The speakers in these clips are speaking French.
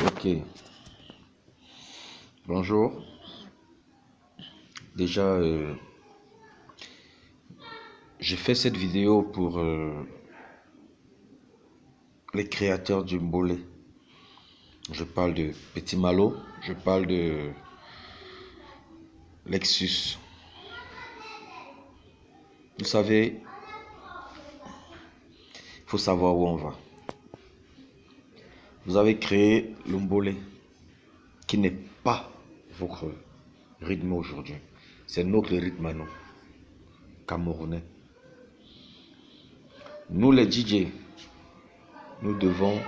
Ok, bonjour. Déjà, j'ai fait cette vidéo pour les créateurs du Mbolé. Je parle de Petit Malo, je parle de Lexus. Vous savez, il faut savoir où on va. Vous avez créé le Mbolé, qui n'est pas votre rythme aujourd'hui. C'est notre rythme à nous, Camerounais. Nous les DJ, nous devons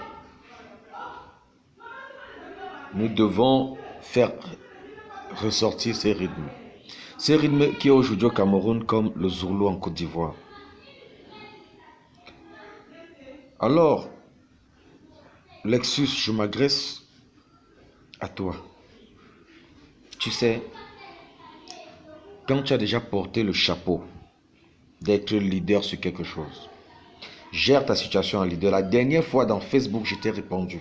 faire ressortir ces rythmes. Ces rythmes qui est aujourd'hui au Cameroun comme le Zoulou en Côte d'Ivoire. Alors, Lexus, je m'adresse à toi. Tu sais, quand tu as déjà porté le chapeau d'être leader sur quelque chose, gère ta situation en leader. La dernière fois dans Facebook, je t'ai répondu.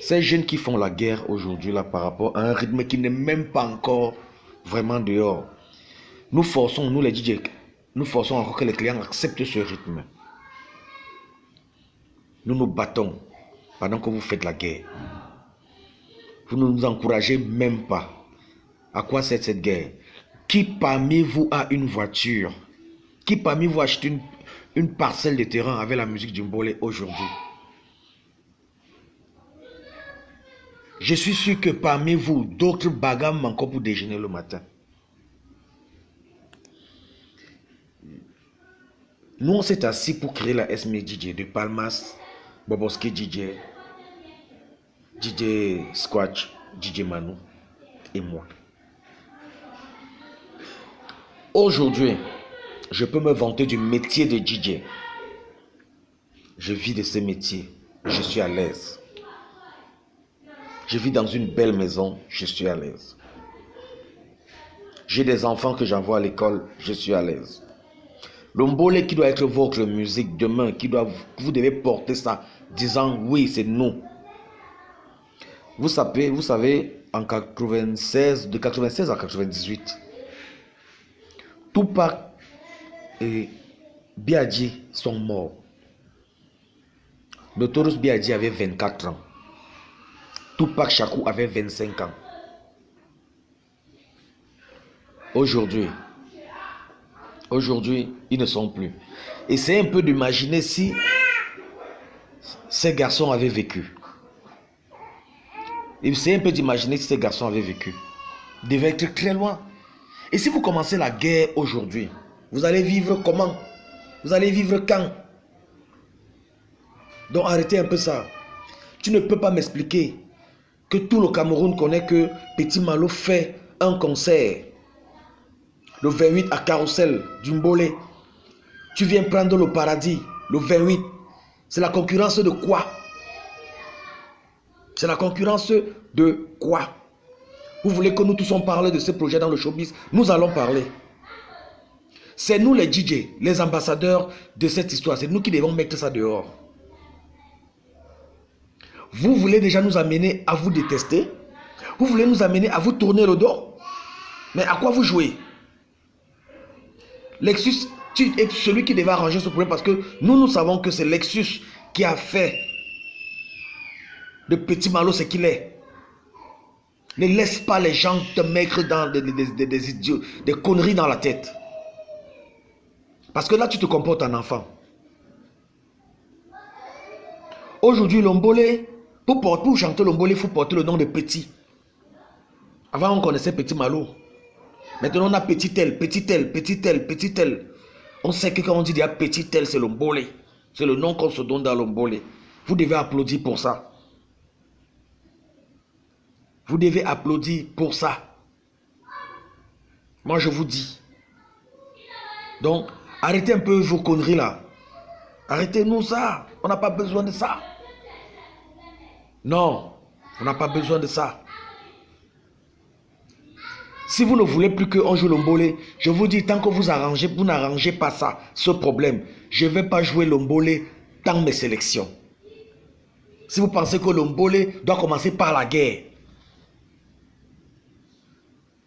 Ces jeunes qui font la guerre aujourd'hui là par rapport à un rythme qui n'est même pas encore vraiment dehors. Nous forçons, nous les DJ, nous forçons encore que les clients acceptent ce rythme. Nous nous battons pendant que vous faites la guerre. Vous ne nous encouragez même pas. À quoi sert cette guerre? Qui parmi vous a une voiture? Qui parmi vous a acheté une parcelle de terrain avec la musique du Mbolé aujourd'hui? Je suis sûr que parmi vous, d'autres bagarres encore pour déjeuner le matin. Nous, on s'est assis pour créer la SME DJ de Palmas, Boboski DJ, DJ Squatch, DJ Manu et moi. Aujourd'hui, je peux me vanter du métier de DJ. Je vis de ce métier. Je suis à l'aise. Je vis dans une belle maison. Je suis à l'aise. J'ai des enfants que j'envoie à l'école. Je suis à l'aise. Le Mbolé qui doit être votre musique demain, vous devez porter ça, disant oui, c'est nous. Vous savez, en 96, de 96 à 98, Tupac et Biagi sont morts. Notorious Biagi avait 24 ans. Tupac Shakur avait 25 ans. Aujourd'hui, ils ne sont plus. Et c'est un peu d'imaginer si ces garçons avaient vécu. Et c'est un peu d'imaginer si ces garçons avaient vécu. Ils devaient être très loin. Et si vous commencez la guerre aujourd'hui, vous allez vivre comment? Vous allez vivre quand? Donc arrêtez un peu ça. Tu ne peux pas m'expliquer que tout le Cameroun connaît que Petit Malo fait un concert le 28 à Carrousel du Mbolé. Tu viens prendre le paradis le 28. C'est la concurrence de quoi? C'est la concurrence de quoi? Vous voulez que nous tous on parle de ce projet dans le showbiz? Nous allons parler. C'est nous les DJ, les ambassadeurs de cette histoire. C'est nous qui devons mettre ça dehors. Vous voulez déjà nous amener à vous détester? Vous voulez nous amener à vous tourner le dos? Mais à quoi vous jouez? Lexus, tu es celui qui devait arranger ce problème parce que nous savons que c'est Lexus qui a fait de Petit Malo ce qu'il est. Ne laisse pas les gens te mettre dans des idiots, des conneries dans la tête. Parce que là, tu te comportes en enfant. Aujourd'hui, le Mbolé, pour chanter le Mbolé, il faut porter le nom de Petit. Avant, on connaissait Petit Malo. Maintenant, on a Petit tel, Petit tel, Petit tel, Petit tel. On sait que quand on dit déjà Petit tel, c'est le Mbolé. C'est le nom qu'on se donne dans le Mbolé. Vous devez applaudir pour ça. Vous devez applaudir pour ça. Moi, je vous dis. Donc, arrêtez un peu vos conneries là. Arrêtez-nous ça. On n'a pas besoin de ça. Non, on n'a pas besoin de ça. Si vous ne voulez plus qu'on joue le Mbolé, je vous dis, tant que vous n'arrangez pas ça, ce problème, je ne vais pas jouer le Mbolé dans mes sélections. Si vous pensez que l'Ombolé doit commencer par la guerre.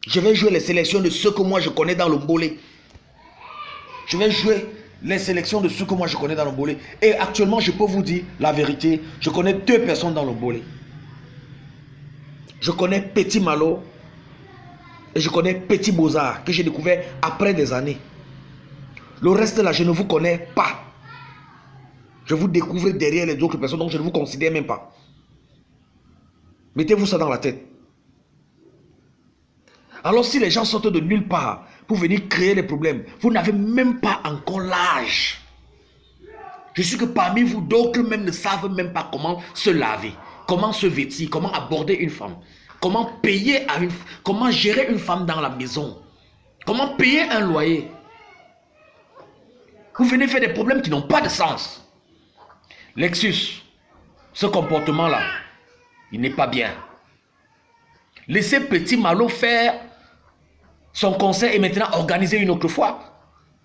Je vais jouer les sélections de ceux que moi je connais dans l'Ombolé. Je vais jouer les sélections de ceux que moi je connais dans l'Ombolé. Et actuellement, je peux vous dire la vérité. Je connais 2 personnes dans l'Ombolé. Je connais Petit Malo et je connais Petit Beaux-Arts que j'ai découvert après des années. Le reste là, je ne vous connais pas. Je vous découvre derrière les autres personnes, donc je ne vous considère même pas. Mettez-vous ça dans la tête. Alors si les gens sortent de nulle part pour venir créer des problèmes, vous n'avez même pas encore l'âge. Je suis que parmi vous, d'autres même ne savent même pas comment se laver, comment se vêtir, comment aborder une femme, comment payer à comment gérer une femme dans la maison, comment payer un loyer. Vous venez faire des problèmes qui n'ont pas de sens. Lexus, ce comportement-là, il n'est pas bien. Laissez Petit Malo faire son concert et maintenant organiser une autre fois.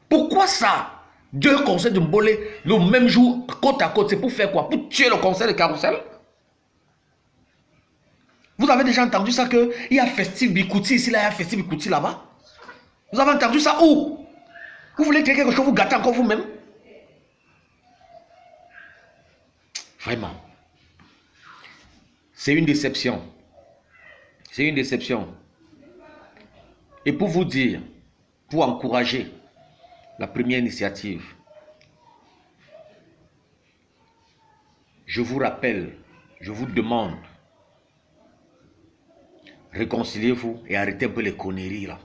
Pourquoi ça? 2 concerts de Mbolé le même jour, côte à côte, c'est pour faire quoi? Pour tuer le concert de Carousel? Vous avez déjà entendu ça qu'il y a Festival Bikouti ici, là, il y a Festival Bikouti là-bas? Vous avez entendu ça où? Vous voulez créer quelque chose, vous gâtez encore vous-même? Vraiment. C'est une déception. C'est une déception. Et pour vous dire, pour encourager la première initiative, je vous rappelle, je vous demande, réconciliez-vous et arrêtez un peu les conneries là.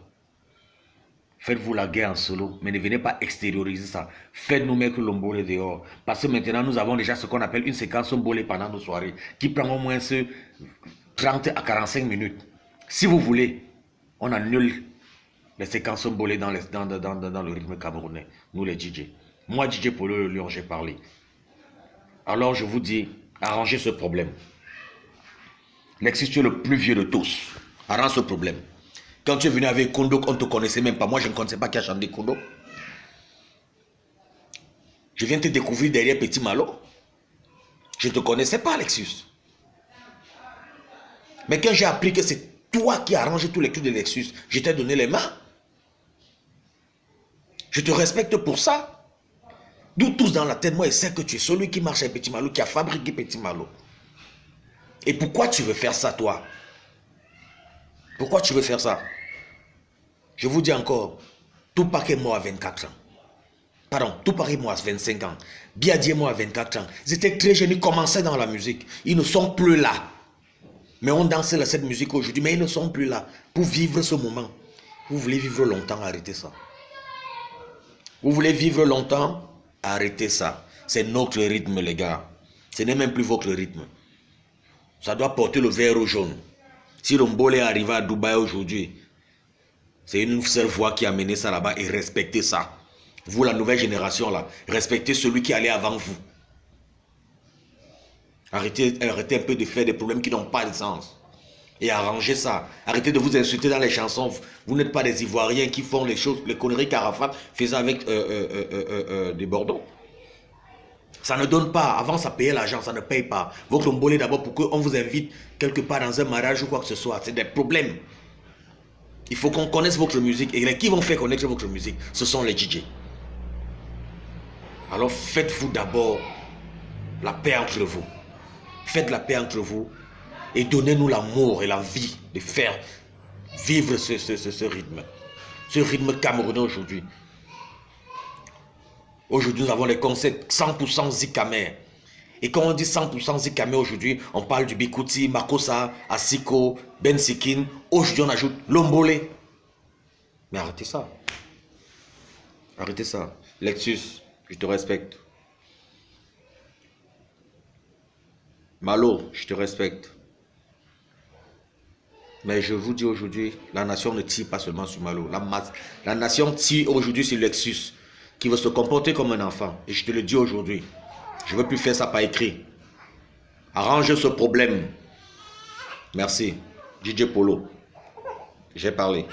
Faites-vous la guerre en solo, mais ne venez pas extérioriser ça. Faites-nous mettre l'ombolé dehors. Parce que maintenant, nous avons déjà ce qu'on appelle une séquence ombolé pendant nos soirées, qui prend au moins 30 à 45 minutes. Si vous voulez, on annule les séquences ombolé dans le rythme camerounais, nous les DJ. Moi, DJ Polo le Lion, j'ai parlé. Alors, je vous dis, arrangez ce problème. Lexus, tu es le plus vieux de tous. Arrange ce problème. Quand tu es venu avec Kondo, on ne te connaissait même pas. Moi, je ne connaissais pas qui a chanté Kondo. Je viens te découvrir derrière Petit Malo. Je ne te connaissais pas, Lexus. Mais quand j'ai appris que c'est toi qui arranges tous les trucs de Lexus, je t'ai donné les mains. Je te respecte pour ça. Nous tous dans la tête, moi, je sais que tu es celui qui marche avec Petit Malo, qui a fabriqué Petit Malo. Et pourquoi tu veux faire ça, toi? Pourquoi tu veux faire ça? Je vous dis encore, tout paquet moi à 24 ans. Pardon, tout paquet moi à 25 ans. Biadier moi à 24 ans. Ils étaient très jeunes, ils commençaient dans la musique. Ils ne sont plus là. Mais on dansait cette musique aujourd'hui, mais ils ne sont plus là pour vivre ce moment. Vous voulez vivre longtemps, arrêtez ça. Vous voulez vivre longtemps, arrêtez ça. C'est notre rythme, les gars. Ce n'est même plus votre rythme. Ça doit porter le vert au jaune. Si l'Ombolé est arrivé à Dubaï aujourd'hui, c'est une seule voix qui a mené ça là-bas et respectez ça. Vous, la nouvelle génération là, respectez celui qui allait avant vous. Arrêtez un peu de faire des problèmes qui n'ont pas de sens. Et arrangez ça. Arrêtez de vous insulter dans les chansons. Vous n'êtes pas des Ivoiriens qui font les choses, les conneries qu'Arafat faisait avec des Bordeaux. Ça ne donne pas. Avant, ça payait l'argent, ça ne paye pas. Votre Ombolé d'abord pour qu'on vous invite quelque part dans un mariage ou quoi que ce soit. C'est des problèmes. Il faut qu'on connaisse votre musique. Et qui vont faire connaître votre musique? Ce sont les DJ. Alors faites-vous d'abord la paix entre vous. Faites la paix entre vous. Et donnez-nous l'amour et la vie de faire vivre ce rythme. Ce rythme camerounais aujourd'hui. Aujourd'hui, nous avons les concepts 100% Zikamer. Et quand on dit 100% Zikamer aujourd'hui, on parle du Bikouti, Makossa, Asiko, Bensikin. Aujourd'hui, on ajoute l'Ombolé. Mais arrêtez ça. Arrêtez ça. Lexus, je te respecte. Malo, je te respecte. Mais je vous dis aujourd'hui, la nation ne tire pas seulement sur Malo. La nation tire aujourd'hui sur Lexus, qui veut se comporter comme un enfant. Et je te le dis aujourd'hui, je ne veux plus faire ça par écrit. Arrange ce problème. Merci. DJ Polo, j'ai parlé.